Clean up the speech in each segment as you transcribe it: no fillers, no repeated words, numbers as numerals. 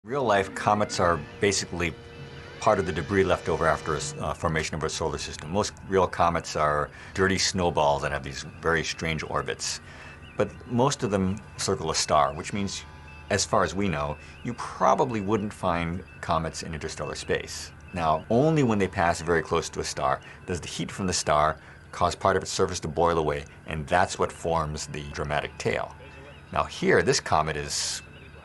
Real life, comets are basically part of the debris left over after a formation of our solar system. Most real comets are dirty snowballs that have these very strange orbits. But most of them circle a star, which means, as far as we know, you probably wouldn't find comets in interstellar space. Now, only when they pass very close to a star does the heat from the star cause part of its surface to boil away, and that's what forms the dramatic tail. Now here, this comet is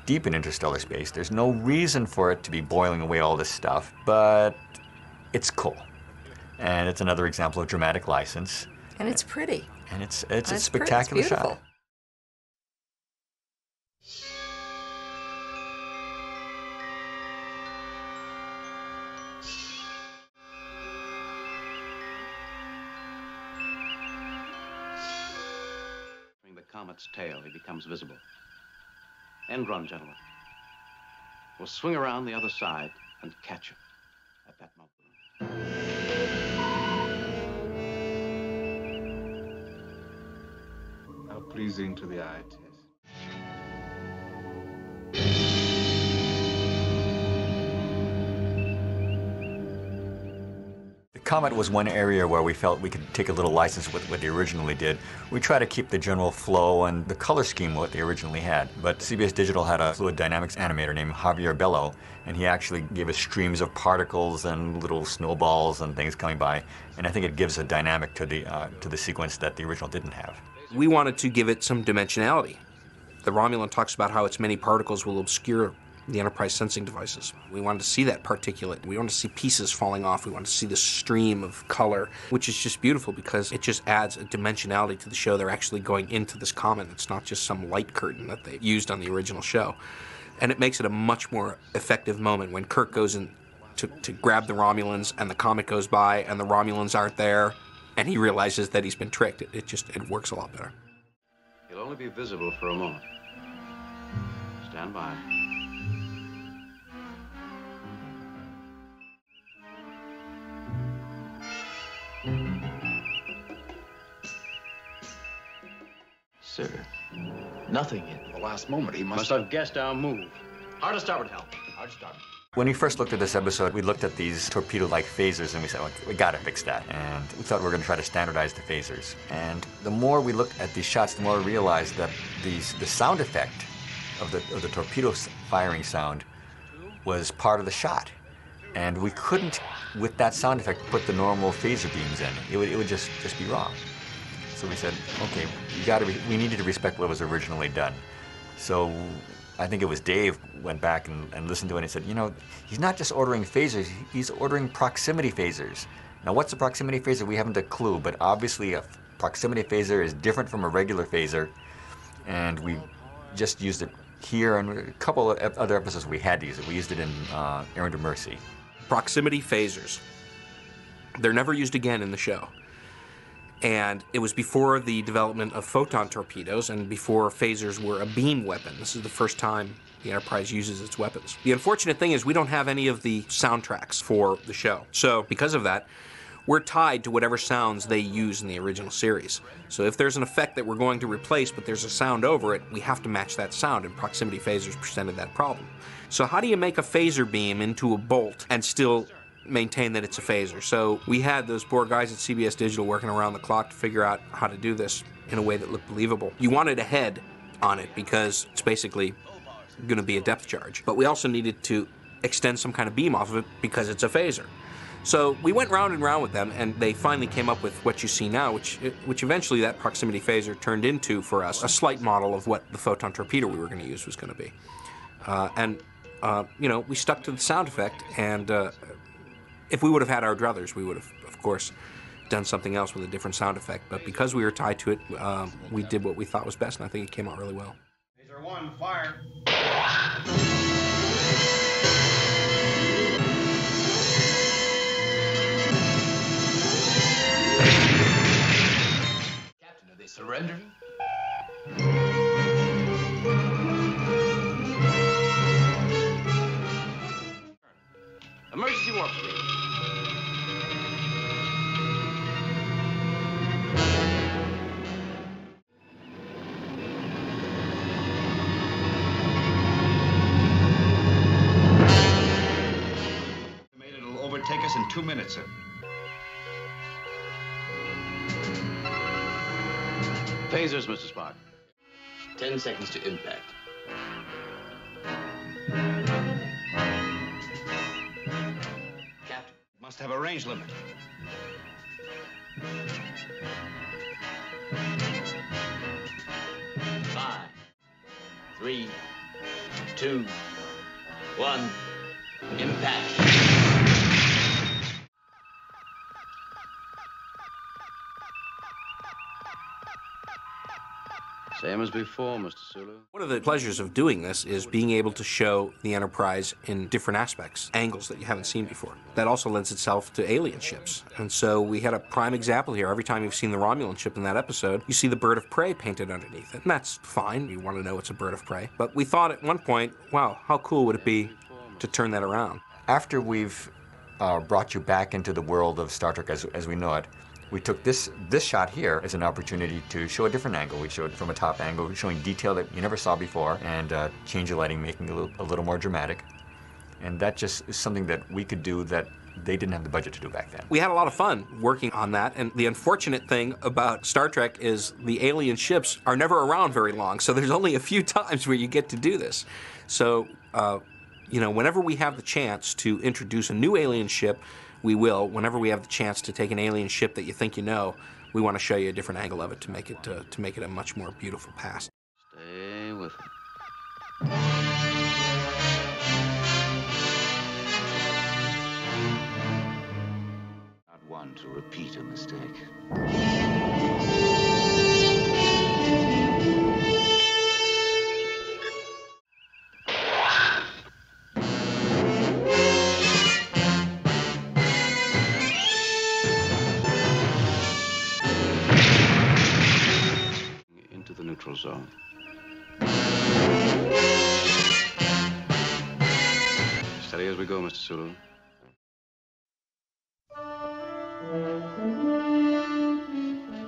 deep in interstellar space. There's no reason for it to be boiling away all this stuff, but it's cool. And it's another example of dramatic license. And it's pretty. And it's a spectacular it's beautiful. shot. The comet's tail, he becomes visible. End run, gentlemen. We'll swing around the other side and catch him at that moment. How pleasing to the eye it is. The comet was one area where we felt we could take a little license with what they originally did. We try to keep the general flow and the color scheme what they originally had. But CBS Digital had a fluid dynamics animator named Javier Bello, and he actually gave us streams of particles and little snowballs and things coming by. And I think it gives a dynamic to the sequence that the original didn't have. We wanted to give it some dimensionality. The Romulan talks about how its many particles will obscure the Enterprise sensing devices. We wanted to see that particulate. We wanted to see pieces falling off. We wanted to see the stream of color, which is just beautiful because it just adds a dimensionality to the show. They're actually going into this comet. It's not just some light curtain that they used on the original show. And it makes it a much more effective moment when Kirk goes in to grab the Romulans and the comet goes by and the Romulans aren't there and he realizes that he's been tricked. It works a lot better. He'll only be visible for a moment. Stand by. Sir, nothing in the last moment. He Must have guessed our move. Hard to starboard help. Hard start. When we first looked at this episode, we looked at these torpedo-like phasers and we said, well, we gotta fix that. And we thought we were gonna try to standardize the phasers. And the more we looked at these shots, the more we realized that the sound effect of the torpedo firing sound was part of the shot. And we couldn't, with that sound effect, put the normal phaser beams in. It would just be wrong. So we said, okay, we needed to respect what was originally done. So I think it was Dave went back and listened to it and said, you know, he's not just ordering phasers, he's ordering proximity phasers. Now what's a proximity phaser? We haven't a clue, but obviously a proximity phaser is different from a regular phaser, and we just used it here, and a couple of other episodes we had to use it. We used it in Errand of Mercy. Proximity phasers. They're never used again in the show. And it was before the development of photon torpedoes and before phasers were a beam weapon. This is the first time the Enterprise uses its weapons. The unfortunate thing is we don't have any of the soundtracks for the show. So because of that, we're tied to whatever sounds they use in the original series. So if there's an effect that we're going to replace but there's a sound over it, we have to match that sound, and proximity phasers presented that problem. So how do you make a phaser beam into a bolt and still maintain that it's a phaser? So we had those poor guys at CBS Digital working around the clock to figure out how to do this in a way that looked believable. You wanted a head on it because it's basically going to be a depth charge. But we also needed to extend some kind of beam off of it because it's a phaser. So we went round and round with them, and they finally came up with what you see now, which eventually that proximity phaser turned into, for us, a slight model of what the photon torpedo we were going to use was going to be. You know, we stuck to the sound effect, and if we would have had our druthers, we would have, of course, done something else with a different sound effect. But because we were tied to it, we did what we thought was best, and I think it came out really well. Phaser 1, fire. Captain, are they surrendering? Emergency warp speed. 2 minutes, sir. Phasers, Mr. Spock. 10 seconds to impact. Captain. Must have a range limit. Five, 3, 2, 1, impact. Same as before, Mr. Sulu. One of the pleasures of doing this is being able to show the Enterprise in different aspects, angles that you haven't seen before. That also lends itself to alien ships. And so we had a prime example here. Every time you've seen the Romulan ship in that episode, you see the bird of prey painted underneath it. And that's fine. You want to know it's a bird of prey. But we thought at one point, wow, how cool would it be to turn that around? After we've brought you back into the world of Star Trek as we know it, we took this shot here as an opportunity to show a different angle. We showed it from a top angle, showing detail that you never saw before, and change the lighting, making it a little more dramatic. And that just is something that we could do that they didn't have the budget to do back then. We had a lot of fun working on that, and the unfortunate thing about Star Trek is the alien ships are never around very long, so there's only a few times where you get to do this. So, you know, whenever we have the chance to introduce a new alien ship, we will. Whenever we have the chance to take an alien ship that you think you know, we want to show you a different angle of it to make it a much more beautiful past. Stay with it. Not one to repeat a mistake. Into the neutral zone. Steady as we go, Mr. Sulu.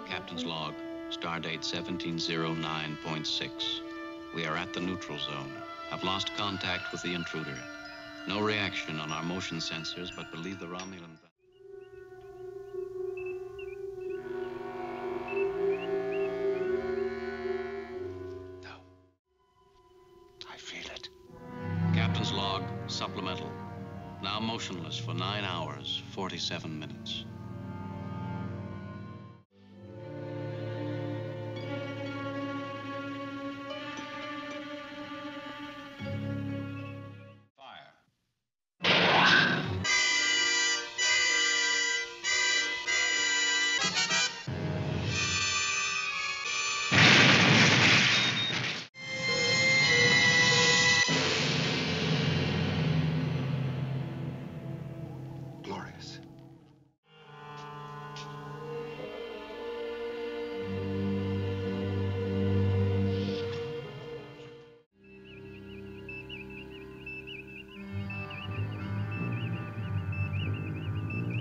Captain's log, stardate 1709.6. We are at the neutral zone. Have lost contact with the intruder. No reaction on our motion sensors, but believe the Romulan... I feel it. Captain's log, supplemental. Now motionless for 9 hours, 47 minutes. Fire. Glorious.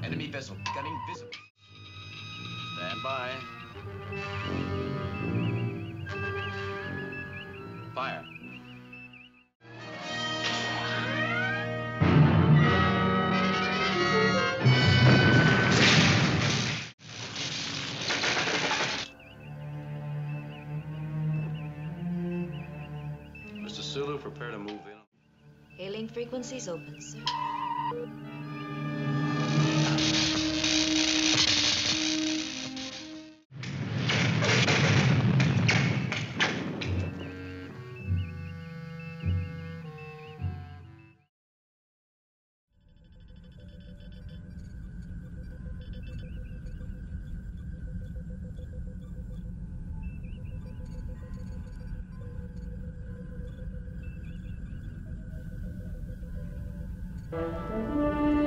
Enemy vessel becoming visible. Stand by. Fire. Mr. Sulu, prepare to move in. Hailing frequencies open, sir.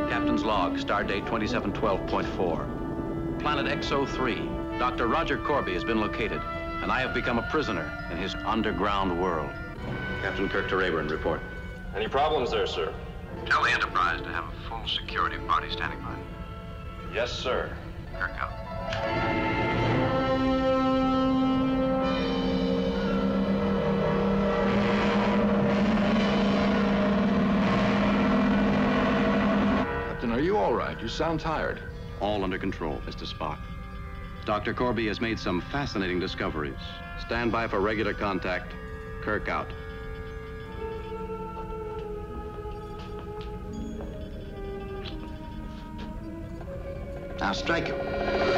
Captain's log, stardate 2712.4. Planet XO3. Dr. Roger Corby has been located, and I have become a prisoner in his underground world. Captain Kirk to Rayburn, report. Any problems there, sir? Tell the Enterprise to have a full security party standing by. Yes, sir. Kirk out. Captain, are you all right? You sound tired. All under control, Mr. Spock. Dr. Corby has made some fascinating discoveries. Stand by for regular contact. Kirk out. Now strike him.